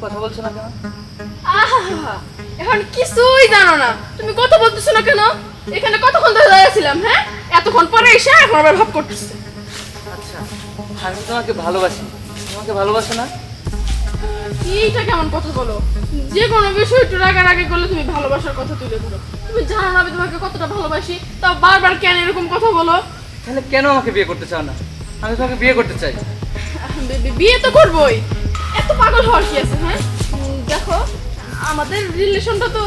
কথা বলছো না কেন? আহা, এখন কিছুই জানো না, তুমি কথা বলতেছো না কেন? এখানে কতক্ষণ ধরে দাঁড়িয়েছিলাম, হ্যাঁ? এতক্ষণ পরে এসে এখন আবার ভাব করতেছে। আচ্ছা, আমি তোমাকে ভালোবাসি, তোমাকে ভালোবাসো না? এইটা কেমন কথা বলো? যে কোনো বিষয় একটু রাগারাগি করলে তুমি ভালোবাসার কথা তুলে ধরো। তুমি জানো না আমি তোমাকে কতটা ভালোবাসি, তাও বারবার কেন এরকম কথা বলো? তাহলে কেন আমাকে বিয়ে করতে চাও না? আমি তোমাকে বিয়ে করতে চাই। বিয়ে তো করবোই, এত পাগল হওয়ার কি আছে? হ্যাঁ, দেখো আমাদের রিলেশনটা তো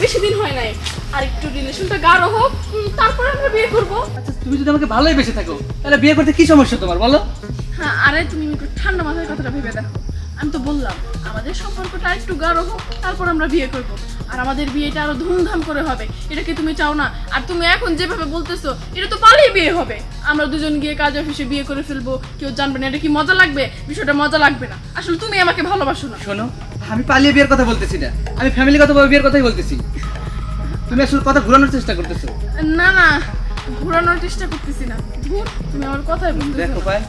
বেশি দিন হয় নাই, আর একটু রিলেশনটা গাঢ় হোক, তারপরে আমরা বিয়ে করব। আচ্ছা, তুমি যদি আমাকে ভালোই বেসে থাকো তাহলে বিয়ে করতে কি সমস্যা তোমার বলো? হ্যাঁ, আরে তুমি একটু ঠান্ডা মাথায় কথাটা ভেবে দেখো। আমি তো বললাম আমাদের সম্পর্কটা একটু গাঢ় হোক, তারপর আমরা বিয়ে করব, আর আমাদের বিয়েটা আরো ধুমধাম করে হবে। এটা কি তুমি চাও না? আর তুমি এখন যেভাবে বলতেছো এটা তো পালিয়ে বিয়ে হবে, আমরা দুজন গিয়ে কাজ অফিসে বিয়ে করে ফেলবো, কেউ জানবে না। এটা কি মজা লাগবে? বিষয়টা মজা লাগবে না। আসলে তুমি আমাকে ভালোবাসো না। শোনো, আমি পালিয়ে বিয়ের কথা বলতেছি না, আমি ফ্যামিলিগতভাবে বিয়ের কথাই বলতেছি। তুমি আসলে কথা ঘোরানোর চেষ্টা করতেছো। না না, ঘোরানোর চেষ্টা করতেছি না। ধুর, তুমি আমার কথাই বুঝতেছো দেখো না। পায়,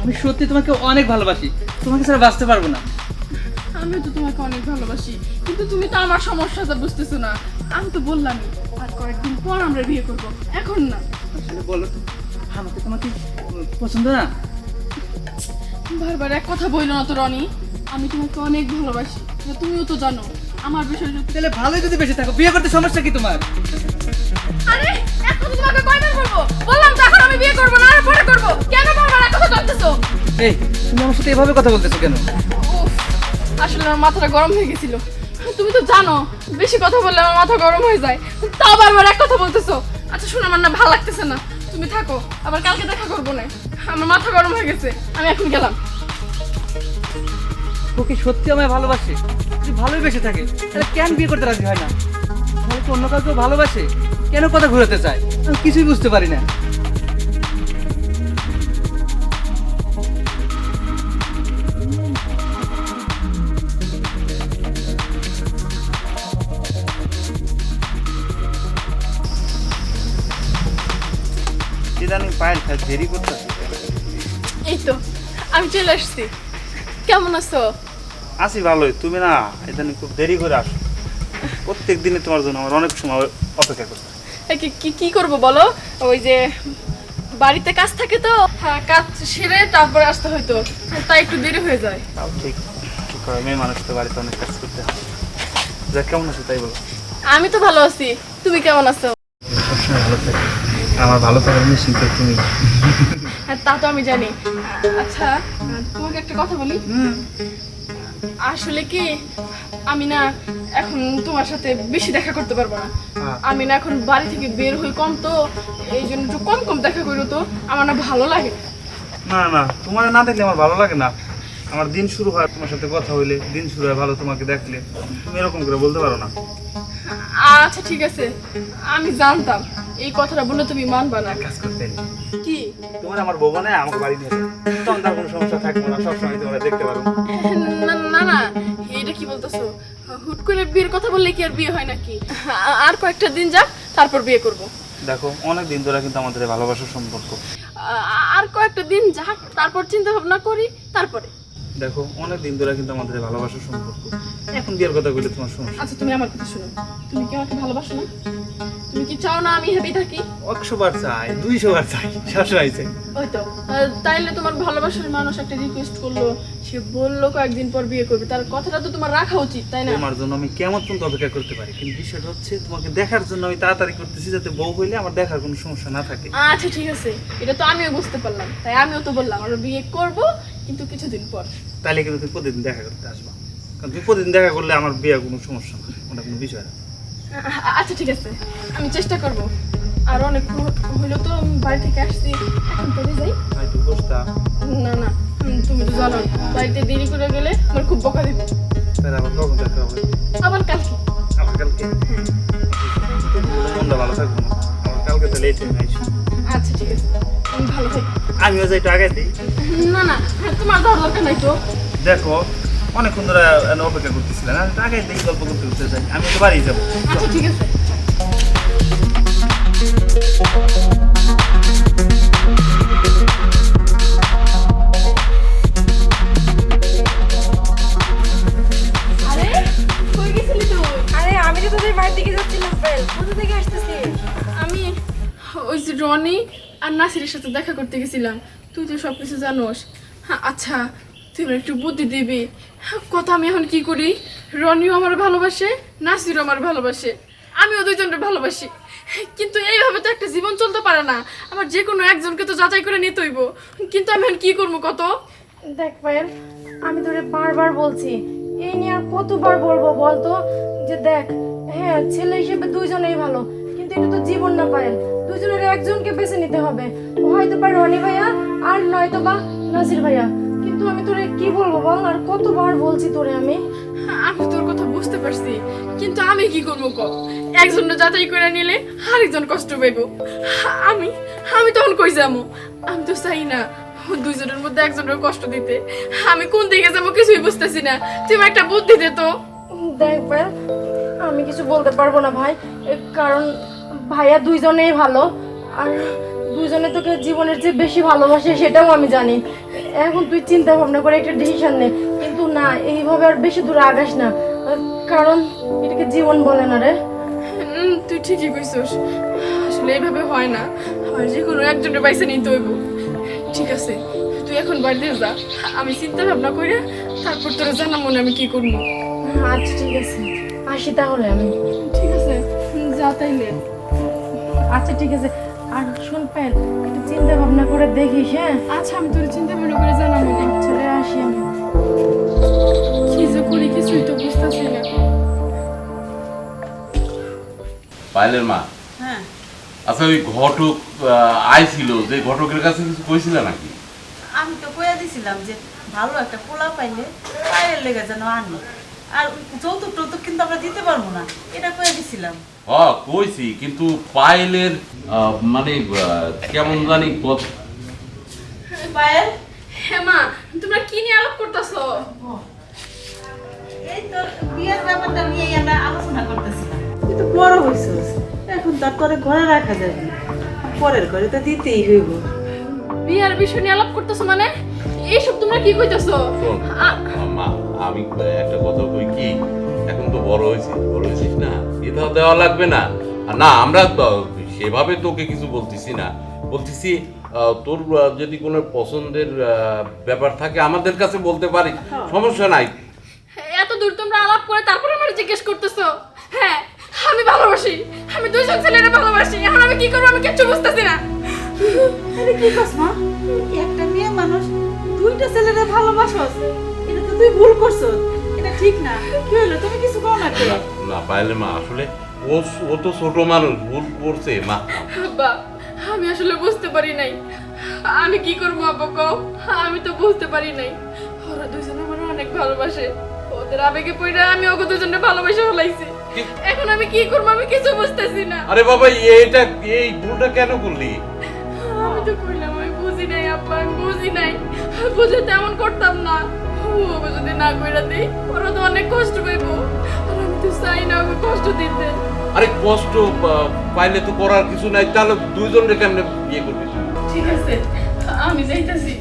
আমি সত্যি তোমাকে অনেক ভালোবাসি, তোমাকে ছাড়া বাঁচতে পারবো না। আমি তো তোমাকে অনেক ভালোবাসি, কিন্তু তুমি তো আমার সমস্যাটা বুঝতেছো না। আমি তো বললামই আর কয়েকদিন পর আমরা বিয়ে করব, এখন না। আসলে বলো তো, আমাকে তোমাকে পছন্দ না? বারবার এক কথা বইলো না তো রনি, আমি তোমাকে অনেক ভালোবাসি, এটা তুমিও তো জানো। আমার বিষয় তাহলে ভালোই যদি বেঁচে থাকো, বিয়ে করতে সমস্যা কি তোমার? আরে এখন তোমাকে কয়বার বলবো? বললাম তো এখন আমি বিয়ে করব না, আর পরে করব। কেন বারবার এক কথা বলতেছো? এই, তুমি আমার সাথে এভাবে কথা বলতেছো কেন? উফ, আসলে আমার মাথাটা গরম হয়ে গেছিল। তুমি তো জানো বেশি কথা বললে আমার মাথা গরম হয়ে যায়, তাও বারবার এক কথা বলতেছো। আচ্ছা শোনো, আমার না ভালো লাগতেছে না, তুমি থাকো, আবার কালকে দেখা করবো না। আমার মাথা গরম হয়ে গেছে, আমি এখন গেলাম। ও কি সত্যি আমায় ভালোবাসে? যদি ভালোই বেঁচে থাকে তাহলে কেন বিয়ে করতে রাজি হয় না? তাহলে কি অন্য কাউকে ভালোবাসে? কেন কথা ঘুরাতে চায়? আমি কিছুই বুঝতে পারি না। ইদানিং পায়েল খায় দেরি করতেছে। এই তো আমি চলে আসছি। কেমন আছো? আসি ভালোই, তুমি না ইদানিং খুব দেরি করে আসো। প্রত্যেক দিনে তোমার জন্য আমার অনেক সময় অপেক্ষা করতে হয়। কি করব বলো, ওই যে বাড়িতে কাজ থাকে তো, হ্যাঁ কাজ সেরে তারপরে আসতে হয়তো, তাই একটু দেরি হয়ে যায়। তাও ঠিক, কি করে মেয়ে মানুষ তো বাড়িতে অনেক কাজ করতে হয়। যা কেমন আছো তাই বলো। আমি তো ভালো আছি, তুমি কেমন আছো? সবসময় ভালো থাকি, আমার ভালো থাকার মেশিন তো তুমি। হ্যাঁ তা তো আমি জানি। আচ্ছা তোমাকে একটা কথা বলি। আসলে কি আমি না এখন তোমার সাথে বেশি দেখা করতে পারবো না। আমি না এখন বাড়ি থেকে বের হই কম, তো এই জন্য একটু কম কম দেখা করো, তো আমার না ভালো লাগে। না না, তোমার না দেখলে আমার ভালো লাগে না। আমার দিন শুরু হয় তোমার সাথে কথা হইলে, দিন শুরু হয় ভালো তোমাকে দেখলে। তুমি এরকম করে বলতে পারো না। আচ্ছা ঠিক আছে, আমি জানতাম এই কথাটা বলে তুমি মানবা না। কাজ করতে নেই। কি? তোমার আমার বউ বানায় আমাকে বাড়ি নিয়ে যাও। তখন তার কোনো সমস্যা থাকবে না, সবসময় তোমার দেখতে পারো। না না না, এটা কি বলতেছো? হুট করে বিয়ের কথা বললে কি আর বিয়ে হয় নাকি? আর কয়েকটা দিন যাক, তারপর বিয়ে করব। দেখো অনেক দিন ধরে কিন্তু আমাদের এই ভালোবাসার সম্পর্ক। আর কয়েকটা দিন যাক, তারপর চিন্তা ভাবনা করি, তারপরে। দেখো অনেক দিন ধরে কিন্তু আমাদের এই ভালোবাসার সম্পর্ক। এখন বিয়ের কথা বললে তোমার সমস্যা। আচ্ছা তুমি আমার কথা শোনো, তুমি কি আমাকে ভালোবাসো না? তুমি কি চাও না আমি হ্যাপি থাকি? 100 বার চাই, 200 বার চাই, সবসময় চাই। ওই তো তাইলে তোমার ভালোবাসার মানুষ একটা রিকোয়েস্ট করলো, সে বললো কয়েকদিন পর বিয়ে করবে, তার কথাটা তো তোমার রাখা উচিত, তাই না? তোমার জন্য আমি কেমন পর্যন্ত অপেক্ষা করতে পারি, কিন্তু বিষয়টা হচ্ছে তোমাকে দেখার জন্য আমি তাড়াতাড়ি করতেছি, যাতে বউ হইলে আমার দেখার কোনো সমস্যা না থাকে। আচ্ছা ঠিক আছে, এটা তো আমিও বুঝতে পারলাম, তাই আমিও তো বললাম আমরা বিয়ে করব, কিন্তু কিছুদিন পর। তাহলে কিন্তু তুমি প্রতিদিন দেখা করতে আসবা, কারণ তুমি প্রতিদিন দেখা করলে আমার বিয়ে কোনো সমস্যা না, ওটা কোনো বিষয় না। আচ্ছা ঠিক আছে, আমি চেষ্টা করব। আর অনেক হইলো তো, আমি বাড়ি থেকে আসছি, এখন চলে যাই। হয়তো বসতা, না না, তুমি তো জানো বাড়িতে দেরি করে গেলে আমার খুব বকা দিবে। তাহলে আবার কখন দেখা হবে? আবার কালকে। আবার কালকে? মনটা ভালো থাকবো না, আমার কালকে তো লেট হয়ে যাইছো। আচ্ছা ঠিক আছে, আমি ভালো থাকি। আমিও যাই একটু আগে দিই। না না, তোমার যাওয়ার দরকার নাই তো। দেখো অনেকক্ষণ ধরে অপেক্ষা করতেছিলেন, আমি আগে দেখি গল্প করতে করতে যাই, আমি তো বাড়ি যাবো। আচ্ছা ঠিক আছে। আমাদের বাড়ির দিকে যাচ্ছিলাম পায়েল, কোথা থেকে আসতেছি? আমি ওই যে রনি আর নাসিরের সাথে দেখা করতে গেছিলাম। তুই তো সব কিছু জানোস। হ্যাঁ, আচ্ছা তুই আমার একটু বুদ্ধি দিবি। কথা আমি এখন কি করি? রনিও আমার ভালোবাসে, নাসিরও আমার ভালোবাসে, আমিও দুইজনকে ভালোবাসি, কিন্তু এইভাবে তো একটা জীবন চলতে পারে না। আমার যে কোনো একজনকে তো যাচাই করে নিতে হইব। কিন্তু আমি এখন কি করবো কত? দেখ পায়েল, আমি তোরে বারবার বলছি, এই নিয়ে আর কতবার বলবো বলতো, যে দেখ হ্যাঁ ছেলে হিসেবে দুইজনেই ভালো, কিন্তু এটা তো জীবন না পায়েল, দুইজনের একজনকে বেছে নিতে হবে। হয়তো বা রনি ভাইয়া আর নয়তো বা নাসির ভাইয়া। কিন্তু আমি তোরে কি বলবো বল, আর কতবার বলছি তোরে আমি। আমি তোর কথা বুঝতে পারছি, কিন্তু আমি কি করবো ক? একজন যাচাই করে নিলে আরেকজন কষ্ট পাইব। আমি আমি তখন কই যাবো? আমি তো চাই না দুইজনের মধ্যে একজনের কষ্ট দিতে। আমি কোন দিকে যাবো কিছুই বুঝতেছি না। তুমি একটা বুদ্ধি দে তো। দেখ পায়েল, আমি কিছু বলতে পারবো না ভাই, কারণ ভাইয়া দুইজনেই ভালো, আর দুইজনে তোকে জীবনের যে বেশি ভালোবাসে সেটাও আমি জানি। এখন তুই চিন্তা ভাবনা করে একটা ডিসিশন নে, কিন্তু না এইভাবে আর বেশি দূরে আগাস না, কারণ এটাকে জীবন বলে না রে। তুই ঠিকই কইছস, আসলে এইভাবে হয় না। আমার যে কোনো একজনের পয়সা নিতে হইব। ঠিক আছে, তুই এখন বাড়িতে যা, আমি চিন্তা ভাবনা করে তারপর তোরা জানা মনে আমি কি করবো। আচ্ছা ঠিক আছে, আসি তাহলে আমি। ঠিক আছে, যা তাইলে। আচ্ছা ঠিক আছে, আর শোন পায়েল, একটু চিন্তা ভাবনা করে দেখিস। হ্যাঁ আচ্ছা, আমি তোর চিন্তা ভাবনা করে জানাবো। চলে আসি আমি। কি যে করি কিছুই তো বুঝতেছি না। পায়েলের মা, হ্যাঁ, আচ্ছা ওই ঘটক আইছিল, যে ঘটকের কাছে কিছু কইছিল নাকি? আমি তো কইয়া দিছিলাম যে ভালো একটা পোলা পাইলে পায়ের লেগে যেন আনি, আর যৌতুক টৌতুক কিন্তু আমরা দিতে পারবো না, এটা কইয়া দিছিলাম। কইছি, কিন্তু পায়েলের মানে কেমন জানি পায়েল, হ্যাঁ মা, তোমরা কি নিয়ে আলাপ করতেছো? এই তো বিয়ের ব্যাপারটা নিয়ে আমরা আলোচনা করতেছিলাম। তুই তো বড় হইছিস, এখন তো আর তোরে ঘরে রাখা যাবে না, পরের ঘরে তো দিতেই হইব। বিয়ার বিষয় নিয়ে আলাপ করতেছো মানে? এইসব তোমরা কি কইতেছো? মা, আমি একটা কথা কই কি, এখন তো বড় হয়েছিস না, এটা দেওয়া লাগবে না। আর না, আমরা সেভাবে তোকে কিছু বলতেছি না, বলতেছি তোর যদি কোনো পছন্দের ব্যাপার থাকে আমাদের কাছে বলতে পারিস, সমস্যা নাই। এত দূর তোমরা আলাপ করে তারপর আমার জিজ্ঞেস করতেছো? হ্যাঁ, আমি ভালোবাসি, আমি দুইজন ছেলেরে ভালোবাসি। এখন আমি কি করবো আমি কিচ্ছু বুঝতেছি না। আরে কি কস মা, একটা মেয়ে মানুষ দুইটা ছেলেরে ভালোবাসস, এটা তো তুই ভুল করছস, এটা ঠিক না। কি হলো, তুমি কিছু কও না কে? না পাইলে মা, আসলে ও তো ছোট মানুষ, ভুল করছে মা। আব্বা, আমি আসলে বুঝতে পারি নাই। আমি কি করবো আব্বা কও? আমি তো বুঝতে পারি নাই। ওরা দুজন আমার অনেক ভালোবাসে, ওদের আবেগে পড়ে আমি ওকে দুজনে ভালোবাসে ফেলাইছি। এখন আমি কি করবো আমি কিছু বুঝতেছি না। আরে বাবা, এই ভুলটা কেন করলি? আমি তো কইলাম আমি বুঝি নাই আব্বা, আমি বুঝি নাই। বুঝে তেমন করতাম না। ওকে যদি না কইরা দেই ওরা তো অনেক কষ্ট পাইবো, আর আমি তো চাই না ওকে কষ্ট দিতে। আরে কষ্ট পাইলে তো করার কিছু নাই, তাহলে দুইজনকে কেমনে বিয়ে করবি? ঠিক আছে, আমি যাইতাছি।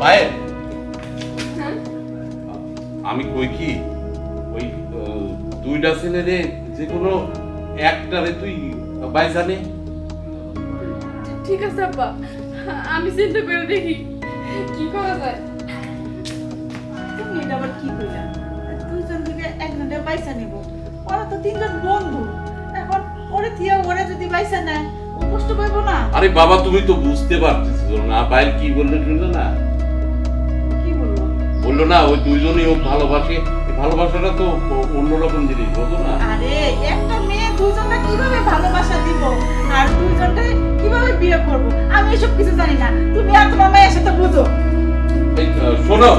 পায়ে হ্যাঁ, আমি কই কি, ওই দুইটা ছেলেরে যে কোনো একটারে তুই বাইসা নে। ঠিক আছে আব্বা, আমি চিন্তা করে দেখি কি করা যায়। তুমি এটা আবার কি কইলা? দুইজন থেকে একজনের পয়সা নিব, ওরা তো তিনজন বন্ধু, এখন ওরে থিয়া ওরে যদি পয়সা নেয় ও কষ্ট পাইবো না? আরে বাবা, তুমি তো বুঝতে পারতেছিস না, পায়েল কি বললে শুনলে না? কি বলবো? বললো না ওই দুইজনই ও ভালোবাসে, এই ভালোবাসাটা তো অন্যরকম জিনিস, বুঝো না? আরে একটা মেয়ে দুইজনটা কিভাবে ভালোবাসা দিব আর দুইজনটা কিভাবে বিয়ে করব, আমি এসব কিছু জানি না। তুমি আর তোমার মায়ের সাথে বুঝো। এই শোনো,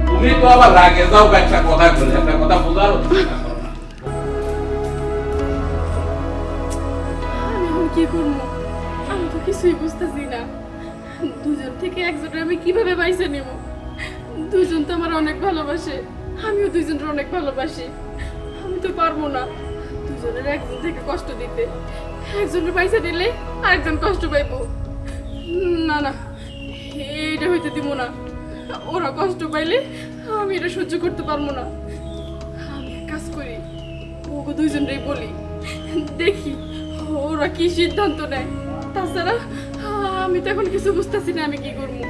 তুমি তো আবার রাগে যাও, একটা কথা বলে, একটা কথা বোঝারও চেষ্টা করো না। আমি এখন কি করবো? আমি তো কিছুই বুঝতেছি না। দুজন থেকে একজনের আমি কিভাবে বাইসে নেব? দুজন তো আমার অনেক ভালোবাসে, আমিও দুইজনের অনেক ভালোবাসি। আমি তো পারবো না দুজনের একজন থেকে কষ্ট দিতে। একজনের পয়সা দিলে আরেকজন কষ্ট পাইবো। না না, এইটা হইতে দিব না। ওরা কষ্ট পাইলে আমি এটা সহ্য করতে পারবো না। আমি এক কাজ করি, ওকে দুইজনেই বলি, দেখি ওরা কি সিদ্ধান্ত নেয়। তাছাড়া আমি তো এখন কিছু বুঝতেছি না আমি কি করবো।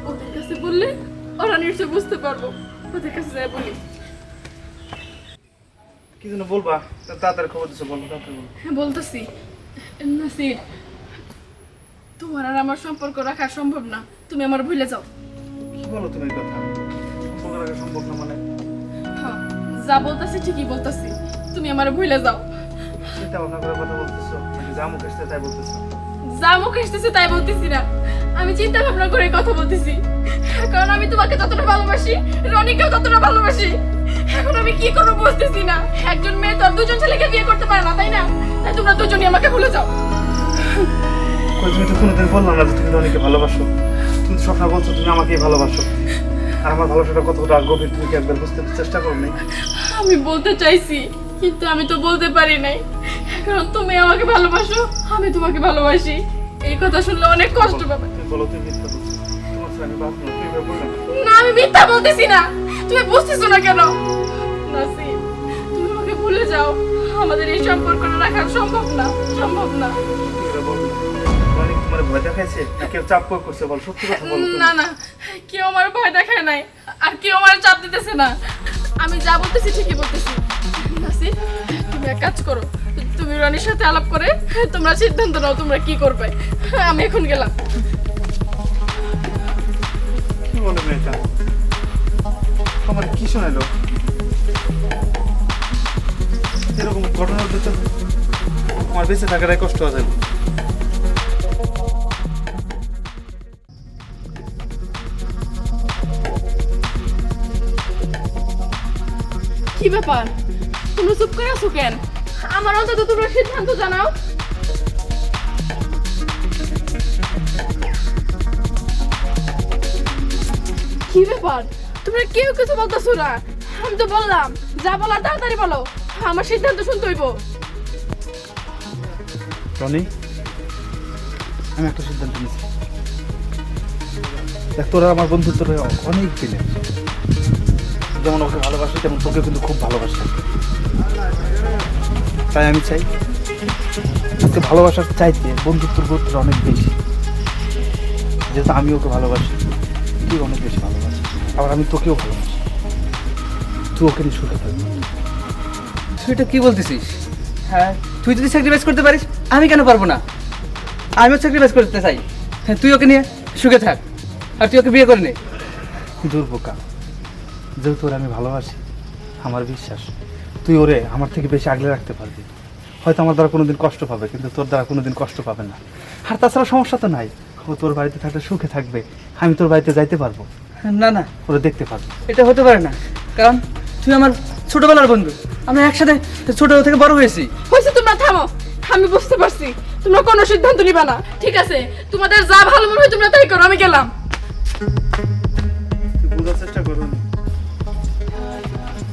ওদের কাছে বললে ওরা নিশ্চয় বুঝতে পারবো, ওদের কাছে যাই বলি। কি যেন বলবা? তাড়াতাড়ি খবর দিছো, বলো তাড়াতাড়ি বলো। হ্যাঁ বলতেছি, নাসির, তোমার আর আমার সম্পর্ক রাখা সম্ভব না, তুমি আমার ভুলে যাও। কি বলো তুমি এই কথা? সম্পর্ক রাখা সম্ভব না মানে? হ্যাঁ, যা বলতেছি ঠিকই বলতেছি, তুমি আমার ভুলে যাও। চিন্তা ভাবনা করে কথা বলতেছো নাকি যা মুখ আসছে তাই বলতেছো? যা মুখে এসেছে তাই বলতেছি না, আমি চিন্তা ভাবনা করে কথা বলতেছি। কারণ আমি তোমাকে যতটা ভালোবাসি, রনিকেও ততটা ভালোবাসি। এখন আমি কি করবো বুঝতেছি না। একজন মেয়ে তো আর দুজন ছেলেকে বিয়ে করতে পারে না, তাই না? তাই তোমরা দুজনই আমাকে ভুলে যাও। কই তুমি তো কোনোদিন বললাম না যে তুমি অনেকে ভালোবাসো। তুমি তো সবসময় বলছো তুমি আমাকেই ভালোবাসো। আর আমার ভালোবাসাটা কতটা গভীর তুমি কি একবার বুঝতে চেষ্টা করো নি? আমি বলতে চাইছি, কিন্তু আমি তো বলতে পারি নাই। কারণ তুমি আমাকে ভালোবাসো, আমি তোমাকে ভালোবাসি। এই কথা শুনলে অনেক কষ্ট পাবে। তুমি বলো তুমি মিথ্যা বলছো। তোমার সাথে আমি বাঁচবো না, তুমি এভাবে বললে না। না, আমি মিথ্যা বলতেছি না, তুমি বুঝতেছো না কেন? নাসির, তুমি আমাকে ভুলে যাও, আমাদের এই সম্পর্কটা রাখা সম্ভব না, সম্ভব না। তুমি এভাবে বলো না। অনেক তোমার ভয় দেখাইছে না কেউ চাপ প্রয়োগ করছে? বল সত্যি কথা বলো তুমি। না না, কেউ আমার ভয় দেখায় নাই, আর কেউ আমার চাপ দিতেছে না। আমি যা বলতেছি ঠিকই বলতেছি। নাসির, তুমি এক কাজ করো, তুমি রনির সাথে আলাপ করে তোমরা সিদ্ধান্ত নাও তোমরা কি করবে। আমি এখন গেলাম। কি বলে মেয়েটা? আমার কি শোনালো? এরকম ঘটনা হতে তো আমার বেঁচে থাকাটাই কষ্ট হয়ে যাবে। কি ব্যাপার, তুমি চুপ করে আছো কেন? আমার অন্তত তোমরা সিদ্ধান্ত জানাও। কি ব্যাপার, তোমরা কেউ কিছু বলতেছো না? আমি তো বললাম যা বলার তাড়াতাড়ি বলো, আমার সিদ্ধান্ত শুনতে হইব। রনি, আমি একটা সিদ্ধান্ত নিয়েছি। দেখ, তোরা আমার বন্ধুত্বটা অনেক দিনের। যেমন ওকে ভালোবাসি তেমন তোকে কিন্তু খুব ভালোবাসি। তাই আমি চাই আজকে ভালোবাসার চাইতে বন্ধুত্বর গুরুত্বটা অনেক বেশি। যেহেতু আমি ওকে ভালোবাসি, তুই অনেক বেশি ভালোবাসি, আবার আমি তোকেও ভালোবাসি। তুই ওকে নিয়ে সুখে থাকবি। তুই এটা কি বলতেছিস? হ্যাঁ, তুই যদি স্যাক্রিফাইস করতে পারিস আমি কেন পারবো না? আমিও স্যাক্রিফাইস করতে চাই। হ্যাঁ, তুই ওকে নিয়ে সুখে থাক, আর তুই ওকে বিয়ে করে নে। দুর্বোকা, যেহেতু ওরে আমি ভালোবাসি, আমার বিশ্বাস তুই ওরে আমার থেকে বেশি আগলে রাখতে পারবি। হয়তো আমার দ্বারা কোনোদিন কষ্ট পাবে, কিন্তু তোর দ্বারা কোনোদিন কষ্ট পাবে না। আর তাছাড়া সমস্যা তো নাই, ও তোর বাড়িতে থাকলে সুখে থাকবে। আমি তোর বাড়িতে যাইতে পারবো, না না, ওরে দেখতে পারবো। এটা হতে পারে না, কারণ তুই আমার ছোটবেলার বন্ধু। আমরা একসাথে ছোট থেকে বড় হয়েছি। হয়েছে, তোমরা থামো। আমি বুঝতে পারছি তোমরা কোনো সিদ্ধান্ত নিবা না। ঠিক আছে, তোমাদের যা ভালো মনে হয় তোমরা তাই করো, আমি গেলাম। তুই বোঝার চেষ্টা করো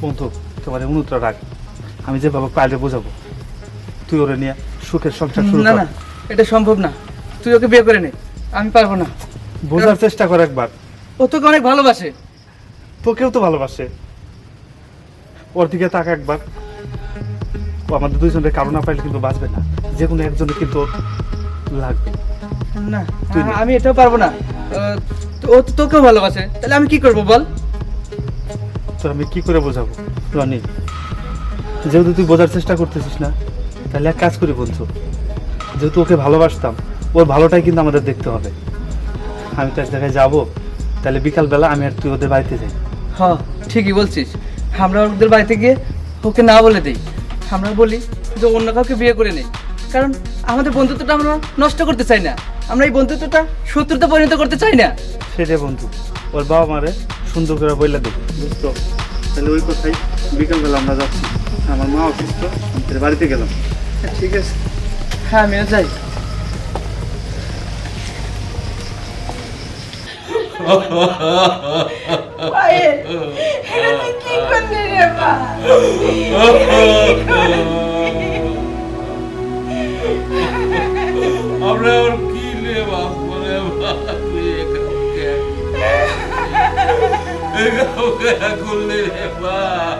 বন্ধু, তোমার অনুরোধটা রাখ। আমি যেভাবে পাইলে বোঝাবো, তুই ওরে নিয়ে সুখের সংসার শুরু না কর। না, এটা সম্ভব না। তুই ওকে বিয়ে করে নে, আমি পারবো না। বোঝার চেষ্টা কর একবার। ও তোকে অনেক ভালোবাসে। তোকেও তো ভালোবাসে। ওর দিকে তাকা একবার। ও আমাদের দুইজনের কারো না পাইলে কিন্তু বাঁচবে না। যে কোনো একজনের কিন্তু ওর লাগবে। না, তুই নে। আমি এটাও পারবো না। ও তো তোকেও ভালোবাসে, তাহলে আমি কি করবো বল? তোর আমি কি করে বোঝাবো রনি? যেহেতু তুই বোঝার চেষ্টা করতেছিস না, তাহলে এক কাজ করি বন্ধু। যেহেতু ওকে ভালোবাসতাম, ওর ভালোটাই কিন্তু আমাদের দেখতে হবে। আমি তো এক জায়গায় যাবো, তাহলে বিকালবেলা আমি আর তুই ওদের বাড়িতে যাই। হ্যাঁ, ঠিকই বলছিস। আমরা ওদের বাড়িতে গিয়ে ওকে না বলে দিই। আমরা বলি যে অন্য কাউকে বিয়ে করে নেই, কারণ আমাদের বন্ধুত্বটা আমরা নষ্ট করতে চাই না। আমরা এই বন্ধুত্বটা শত্রুতে পরিণত করতে চাই না। সেটাই বন্ধু, ওর বাবা মারে সুন্দর করে বইলা দেখ, বুঝতো? তাহলে ওই কথাই বিকালবেলা আমরা যাচ্ছি। আমার মা অসুস্থ, আমি তাহলে বাড়িতে গেলাম। ঠিক আছে, হ্যাঁ আমিও যাই। পায়েল, এটা তুই কি করলি রে মা? আমরা ওর কি রে বাপ করে তুই এখানে করলে রে বাপ?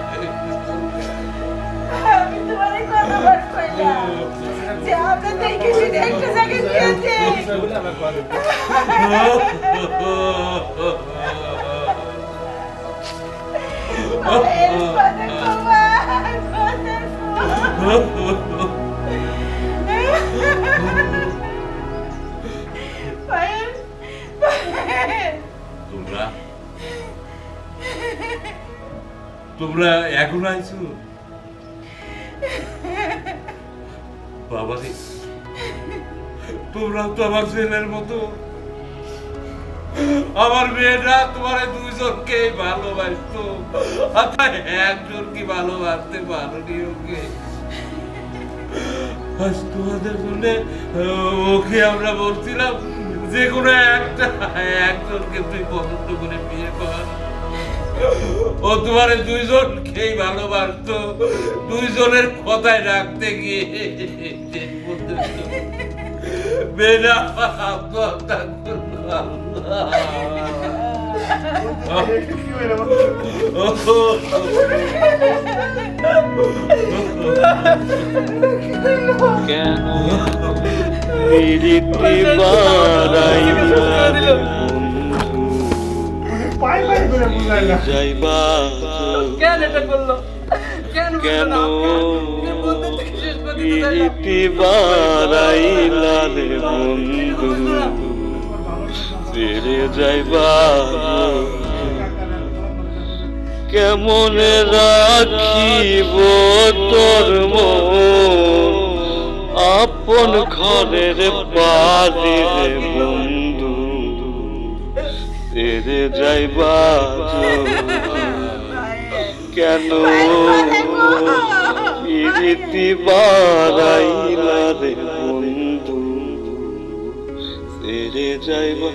কইলাম যে আমরা দেখে শুনে একটা জায়গায় বিয়ে দেই। পায়েল, কথা কমা, কথা কমা। পায়েল, পায়েল। তোমরা এখন আইছো বাবা রে, তোমরা তো আমার ছেলের মতো। আমার মেয়েটা তোমার দুইজনকে ভালোবাসতো, একজন কি ভালোবাসতে পারোনি ওকে। আজ তোমাদের জন্য ওকে আমরা বলছিলাম যে কোনো একজনকে তুই পছন্দ করে বিয়ে কর। ও তোমার দুইজনকেই ভালোবাসতো, দুইজনের কথায় রাখতে গিয়ে মেয়েরা আত্মহত্যা করলো। কেন পিরিতি বাড়াইলা বন্ধু যাইবা কেন এটা করলো? কেন কেন বন্ধুত্বকে শেষ করে দিতে চাইলো? পিরিতি বাড়াইলা রে বন্ধু ছেড়ে যাইবা কেমনে রাখিব তোর মন আপন ঘরের বাড়ি রে বন্ধু ছেড়ে যাইবা কেন পিরিতি বাড়াইলা রে বন্ধু ছেড়ে যাইবা